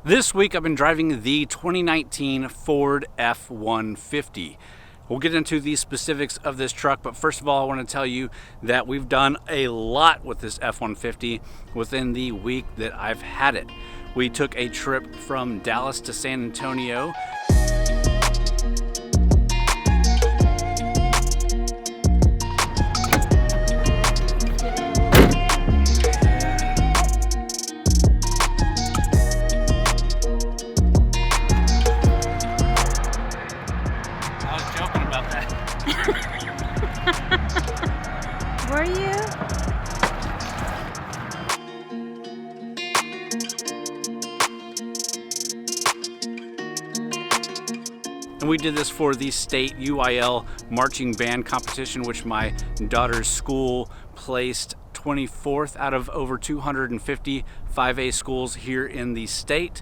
This week I've been driving the 2019 Ford F-150. We'll get into the specifics of this truck, but first of all I want to tell you that we've done a lot with this F-150 within the week that I've had it. We took a trip from Dallas to San Antonio. Were you? And we did this for the state UIL marching band competition, which my daughter's school placed 24th out of over 250 5A schools here in the state.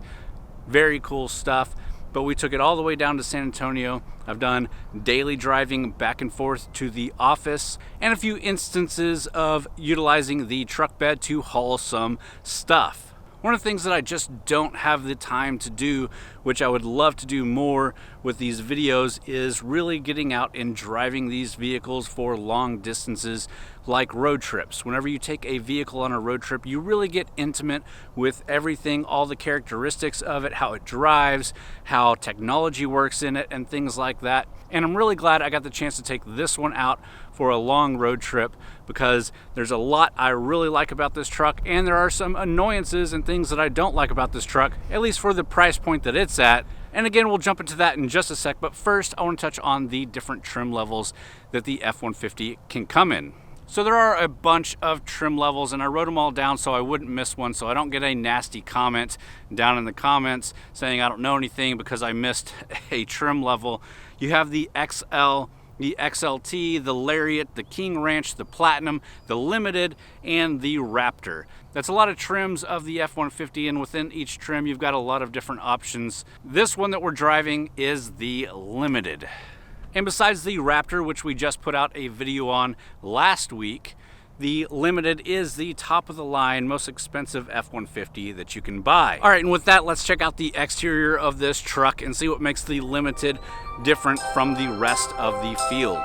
Very cool stuff. But we took it all the way down to San Antonio. I've done daily driving back and forth to the office and a few instances of utilizing the truck bed to haul some stuff. One of the things that I just don't have the time to do, which I would love to do more with these videos, is really getting out and driving these vehicles for long distances like road trips. Whenever you take a vehicle on a road trip, you really get intimate with everything, all the characteristics of it, how it drives, how technology works in it, and things like that. And I'm really glad I got the chance to take this one out for a long road trip, because there's a lot I really like about this truck, and there are some annoyances and things that I don't like about this truck, at least for the price point that it's at. And again, we'll jump into that in just a sec, but first I want to touch on the different trim levels that the F-150 can come in. So there are a bunch of trim levels, and I wrote them all down so I wouldn't miss one, so I don't get a nasty comment down in the comments saying I don't know anything because I missed a trim level. You have the XL, the XLT, the Lariat, the King Ranch, the Platinum, the Limited, and the Raptor. That's a lot of trims of the F-150, and within each trim you've got a lot of different options. This one that we're driving is the Limited. And besides the Raptor, which we just put out a video on last week, the Limited is the top of the line, most expensive F-150 that you can buy. All right, and with that, let's check out the exterior of this truck and see what makes the Limited different from the rest of the field.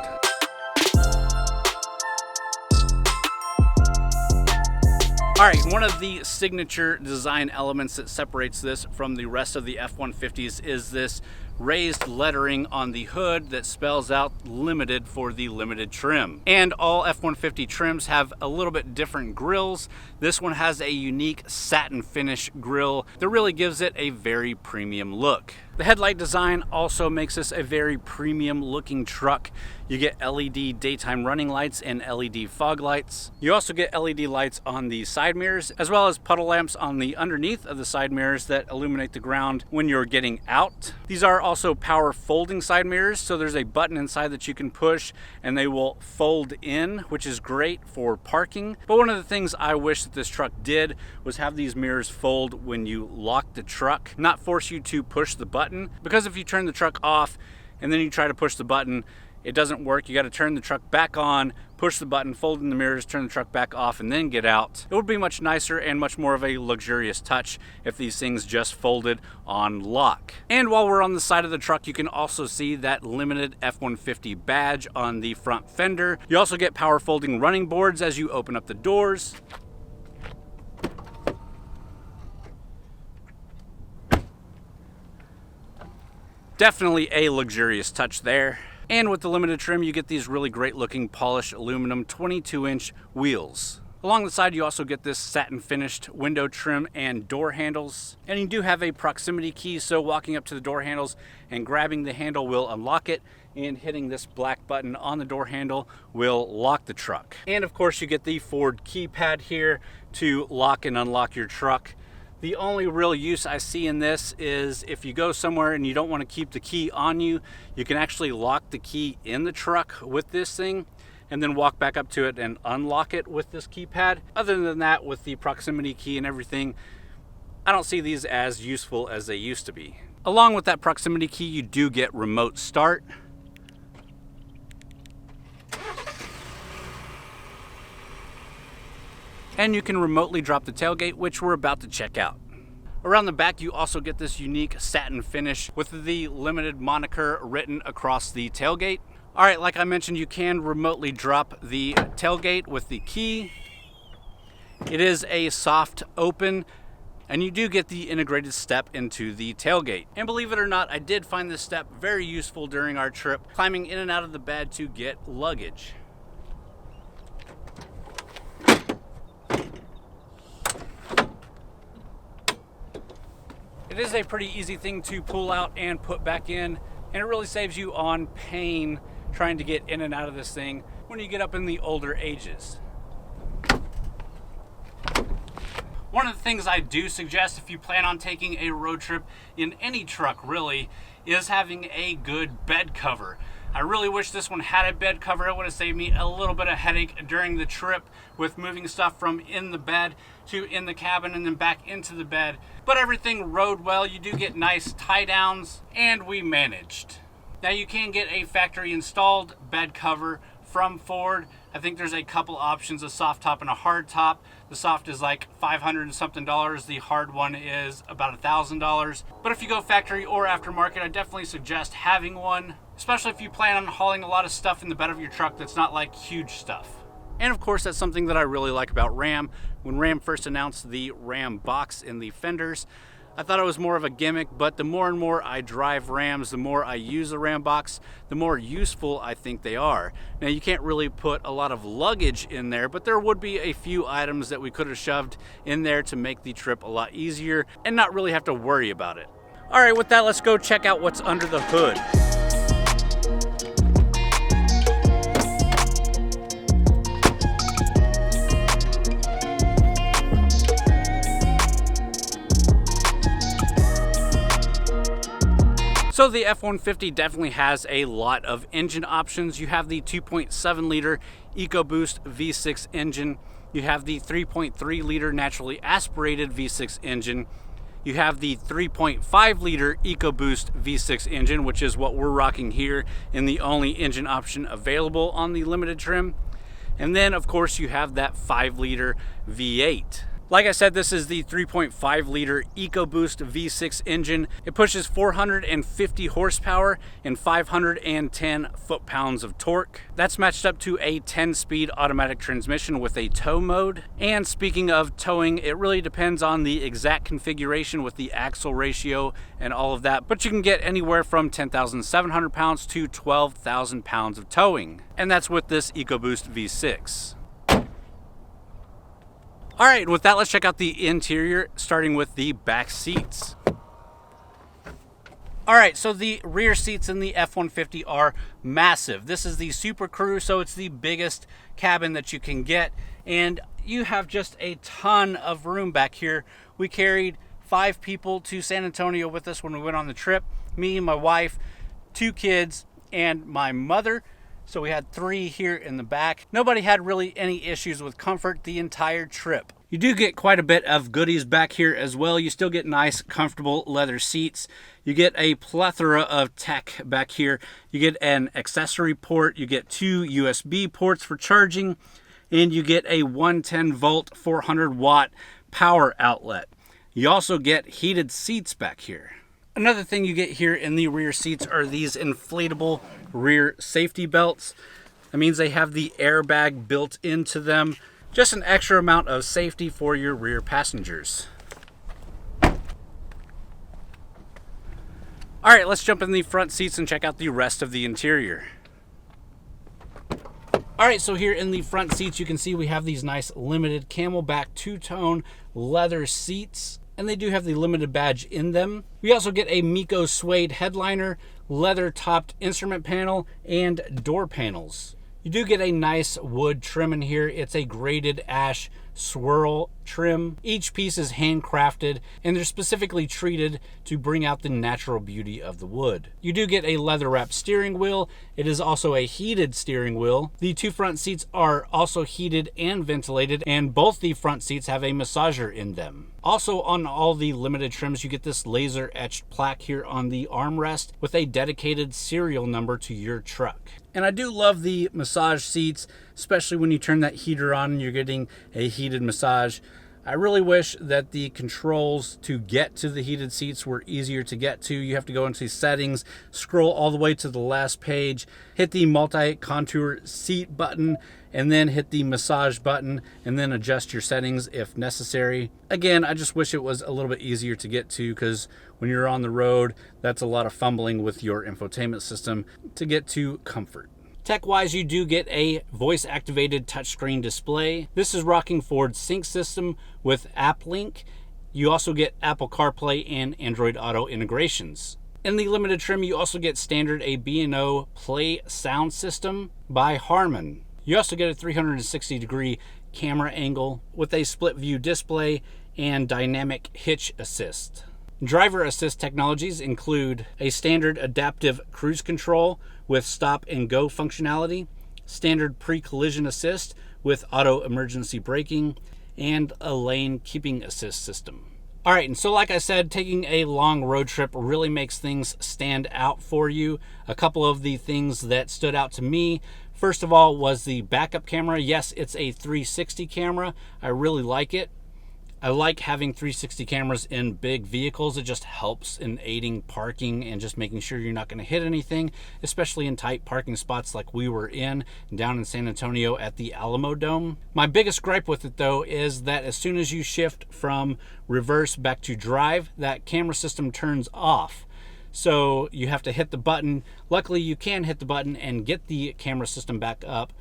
All right, one of the signature design elements that separates this from the rest of the F-150s is this raised lettering on the hood that spells out Limited for the Limited trim. And all F-150 trims have a little bit different grills. This one has a unique satin finish grill that really gives it a very premium look. The headlight design also makes this a very premium looking truck. You get LED daytime running lights and LED fog lights. You also get LED lights on the side mirrors, as well as puddle lamps on the underneath of the side mirrors that illuminate the ground when you're getting out. These are also power folding side mirrors, so there's a button inside that you can push and they will fold in, which is great for parking. But one of the things I wish that this truck did was have these mirrors fold when you lock the truck, not force you to push the button, because if you turn the truck off and then you try to push the button, it doesn't work. You got to turn the truck back on, push the button, fold in the mirrors, turn the truck back off, and then get out. It would be much nicer and much more of a luxurious touch if these things just folded on lock. And while we're on the side of the truck, you can also see that Limited F-150 badge on the front fender. You also get power folding running boards as you open up the doors. Definitely a luxurious touch there. And with the Limited trim, you get these really great looking polished aluminum 22-inch wheels. Along the side, you also get this satin finished window trim and door handles. And you do have a proximity key, so walking up to the door handles and grabbing the handle will unlock it, and hitting this black button on the door handle will lock the truck. And of course, you get the Ford keypad here to lock and unlock your truck. The only real use I see in this is if you go somewhere and you don't want to keep the key on you, you can actually lock the key in the truck with this thing and then walk back up to it and unlock it with this keypad. Other than that, with the proximity key and everything, I don't see these as useful as they used to be. Along with that proximity key, you do get remote start. And you can remotely drop the tailgate, which we're about to check out. Around the back, you also get this unique satin finish with the limited moniker written across the tailgate. All right, like I mentioned, you can remotely drop the tailgate with the key. It is a soft open, and you do get the integrated step into the tailgate. And believe it or not, I did find this step very useful during our trip, climbing in and out of the bed to get luggage. It is a pretty easy thing to pull out and put back in, and it really saves you on pain trying to get in and out of this thing when you get up in the older ages. One of the things I do suggest if you plan on taking a road trip in any truck really is having a good bed cover. I really wish this one had a bed cover. It would have saved me a little bit of headache during the trip with moving stuff from in the bed to in the cabin and then back into the bed. But everything rode well. You do get nice tie downs, and we managed. Now you can get a factory installed bed cover from Ford. I think there's a couple options, a soft top and a hard top. The soft is like $500 and something. The hard one is about $1,000. But if you go factory or aftermarket, I definitely suggest having one, especially if you plan on hauling a lot of stuff in the bed of your truck that's not like huge stuff. And of course, that's something that I really like about Ram. When Ram first announced the Ram box in the fenders, I thought it was more of a gimmick, but the more and more I drive Rams, the more I use the Ram box, the more useful I think they are. Now, you can't really put a lot of luggage in there, but there would be a few items that we could have shoved in there to make the trip a lot easier and not really have to worry about it. All right, with that, let's go check out what's under the hood. So the F-150 definitely has a lot of engine options. You have the 2.7 liter EcoBoost V6 engine. You have the 3.3 liter naturally aspirated V6 engine. You have the 3.5 liter EcoBoost V6 engine, which is what we're rocking here and the only engine option available on the limited trim. And then of course you have that 5 liter V8. Like I said, this is the 3.5 liter EcoBoost V6 engine. It pushes 450 horsepower and 510 foot-pounds of torque. That's matched up to a 10-speed automatic transmission with a tow mode. And speaking of towing, it really depends on the exact configuration with the axle ratio and all of that, but you can get anywhere from 10,700 pounds to 12,000 pounds of towing. And that's with this EcoBoost V6. All right, with that, let's check out the interior, starting with the back seats. All right, so the rear seats in the F-150 are massive. This is the Super Crew, so it's the biggest cabin that you can get, and you have just a ton of room back here. We carried 5 people to San Antonio with us when we went on the trip. Me, my wife, 2 kids, and my mother. So we had 3 here in the back. Nobody had really any issues with comfort the entire trip. You do get quite a bit of goodies back here as well. You still get nice, comfortable leather seats. You get a plethora of tech back here. You get an accessory port. You get 2 USB ports for charging. And you get a 110 volt, 400 watt power outlet. You also get heated seats back here. Another thing you get here in the rear seats are these inflatable rear safety belts. That means they have the airbag built into them. Just an extra amount of safety for your rear passengers. All right, let's jump in the front seats and check out the rest of the interior. All right, so here in the front seats, you can see we have these nice limited Camelback two-tone leather seats, and they do have the limited badge in them. We also get a Miko suede headliner, leather-topped instrument panel, and door panels. You do get a nice wood trim in here. It's a graded ash swirl trim. Each piece is handcrafted, and they're specifically treated to bring out the natural beauty of the wood. You do get a leather-wrapped steering wheel. It is also a heated steering wheel. The 2 front seats are also heated and ventilated, and both the front seats have a massager in them. Also, on all the limited trims, you get this laser-etched plaque here on the armrest with a dedicated serial number to your truck. And I do love the massage seats, especially when you turn that heater on and you're getting a heated massage. I really wish that the controls to get to the heated seats were easier to get to. You have to go into settings, scroll all the way to the last page, hit the multi-contour seat button, and then hit the massage button, and then adjust your settings if necessary. Again, I just wish it was a little bit easier to get to, because when you're on the road, that's a lot of fumbling with your infotainment system to get to comfort. Tech-wise, you do get a voice-activated touchscreen display. This is rocking Ford's sync system with AppLink. You also get Apple CarPlay and Android Auto integrations. In the limited trim, you also get standard a B&O Play sound system by Harman. You also get a 360-degree camera angle with a split-view display and dynamic hitch assist. Driver assist technologies include a standard adaptive cruise control with stop and go functionality, standard pre-collision assist with auto emergency braking, and a lane keeping assist system. All right, and so like I said, taking a long road trip really makes things stand out for you. A couple of the things that stood out to me, first of all, was the backup camera. Yes, it's a 360 camera. I really like it. I like having 360 cameras in big vehicles. It just helps in aiding parking and just making sure you're not going to hit anything, especially in tight parking spots like we were in down in San Antonio at the Alamo Dome. My biggest gripe with it, though, is that as soon as you shift from reverse back to drive, that camera system turns off. So you have to hit the button. Luckily, you can hit the button and get the camera system back up.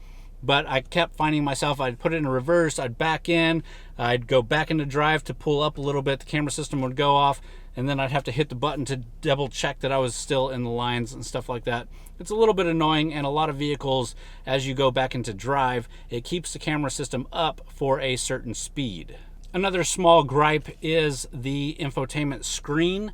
But I kept finding myself, I'd put it in reverse, I'd back in, I'd go back into drive to pull up a little bit, the camera system would go off, and then I'd have to hit the button to double check that I was still in the lines and stuff like that. It's a little bit annoying, and a lot of vehicles, as you go back into drive, it keeps the camera system up for a certain speed. Another small gripe is the infotainment screen.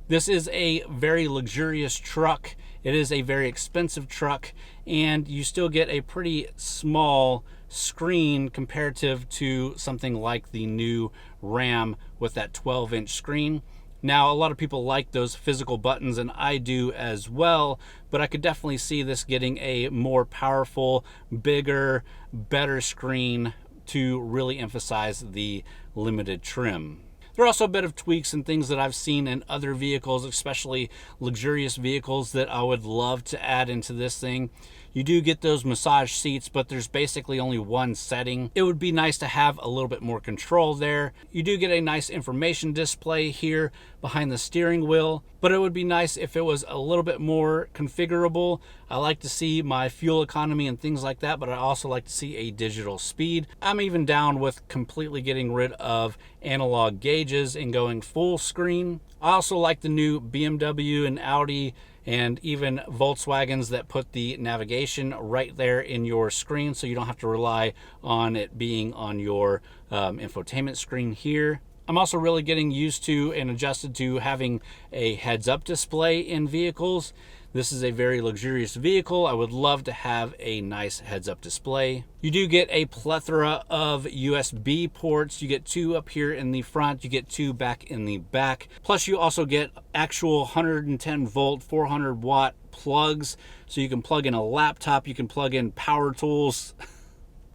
This is a very luxurious truck. It is a very expensive truck, and you still get a pretty small screen comparative to something like the new Ram with that 12-inch screen. Now, a lot of people like those physical buttons, and I do as well, but I could definitely see this getting a more powerful, bigger, better screen to really emphasize the limited trim. There are also a bit of tweaks and things that I've seen in other vehicles, especially luxurious vehicles, that I would love to add into this thing. You do get those massage seats, but there's basically only one setting. It would be nice to have a little bit more control there. You do get a nice information display here behind the steering wheel, but it would be nice if it was a little bit more configurable. I like to see my fuel economy and things like that, but I also like to see a digital speed. I'm even down with completely getting rid of analog gauges and going full screen. I also like the new BMW and Audi and even Volkswagens that put the navigation right there in your screen, so you don't have to rely on it being on your infotainment screen here. I'm also really getting used to and adjusted to having a heads-up display in vehicles. This is a very luxurious vehicle. I would love to have a nice heads-up display. You do get a plethora of USB ports. You get 2 up here in the front. You get 2 back in the back. Plus, you also get actual 110 volt, 400 watt plugs. So you can plug in a laptop. You can plug in power tools.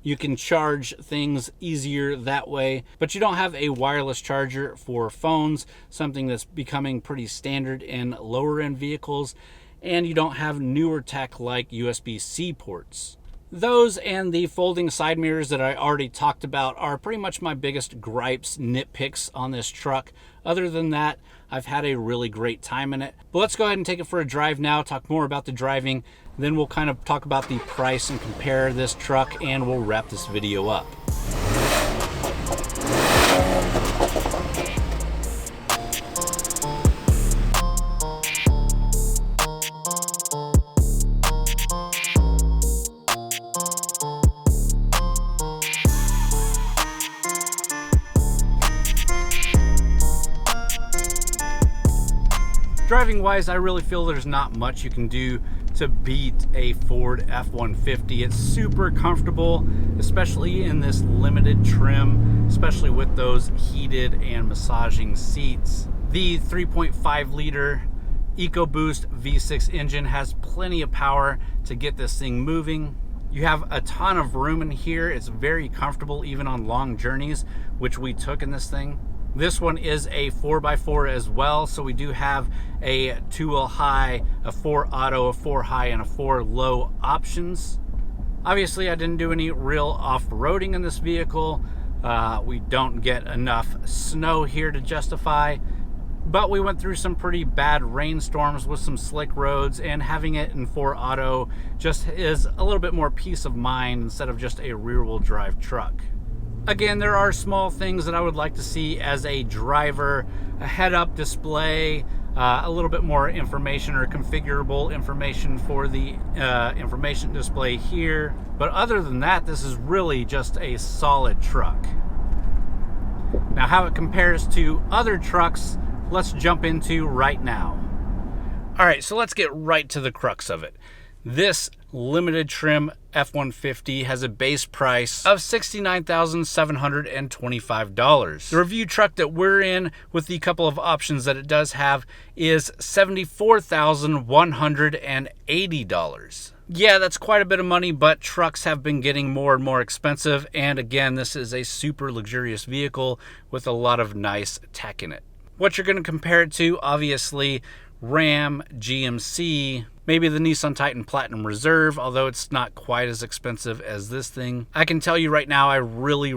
You can charge things easier that way, but you don't have a wireless charger for phones, something that's becoming pretty standard in lower end vehicles, and you don't have newer tech like USB-C ports. Those and the folding side mirrors that I already talked about are pretty much my biggest gripes, nitpicks on this truck. Other than that, I've had a really great time in it. But let's go ahead and take it for a drive now, talk more about the driving, then we'll kind of talk about the price and compare this truck, and we'll wrap this video up. Driving wise, I really feel there's not much you can do to beat a Ford F-150. It's super comfortable, especially in this limited trim, especially with those heated and massaging seats. The 3.5 liter EcoBoost V6 engine has plenty of power to get this thing moving. You have a ton of room in here. It's very comfortable even on long journeys, which we took in this thing. This one is a 4x4 as well, so we do have a 2-wheel high, a 4 auto, a 4 high, and a 4 low options. Obviously, I didn't do any real off-roading in this vehicle. We don't get enough snow here to justify, but we went through some pretty bad rainstorms with some slick roads, and having it in 4 auto just is a little bit more peace of mind instead of just a rear-wheel drive truck. Again, there are small things that I would like to see as a driver: a head-up display, a little bit more information or configurable information for the information display here. But other than that, this is really just a solid truck. Now, how it compares to other trucks, let's jump into right now. All right, so let's get right to the crux of it. This limited trim F-150 has a base price of $69,725. The review truck that we're in, with the couple of options that it does have, is $74,180. Yeah, that's quite a bit of money, but trucks have been getting more and more expensive, and again, this is a super luxurious vehicle with a lot of nice tech in it. What you're going to compare it to, obviously, Ram, GMC, maybe the Nissan Titan Platinum Reserve, although it's not quite as expensive as this thing. I can tell you right now, I really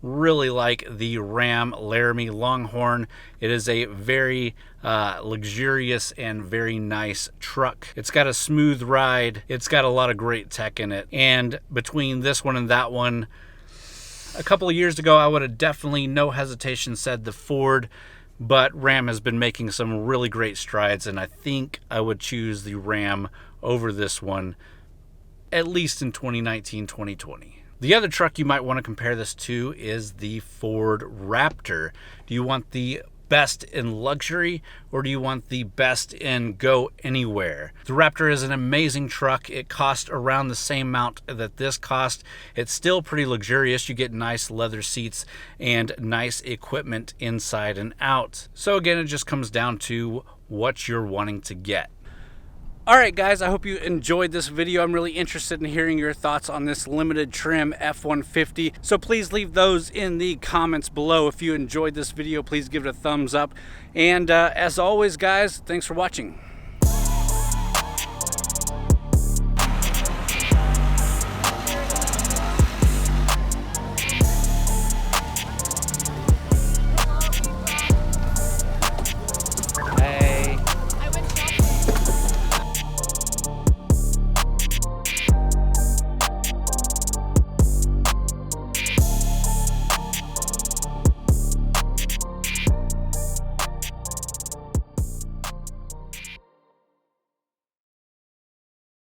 like the Ram Laramie Longhorn. It is a very luxurious and very nice truck. It's got a smooth ride. It's got a lot of great tech in it. And between this one and that one, a couple of years ago, I would have definitely, no hesitation, said the Ford. But Ram has been making some really great strides, and I think I would choose the Ram over this one, at least in 2019, 2020. The other truck you might want to compare this to is the Ford Raptor. Do you want the best in luxury, or do you want the best in go anywhere? The Raptor is an amazing truck. It cost around the same amount that this cost. It's still pretty luxurious. You get nice leather seats and nice equipment inside and out. So again, it just comes down to what you're wanting to get. All right, guys, I hope you enjoyed this video. I'm really interested in hearing your thoughts on this limited trim F-150. So please leave those in the comments below. If you enjoyed this video, please give it a thumbs up. And as always, guys, thanks for watching.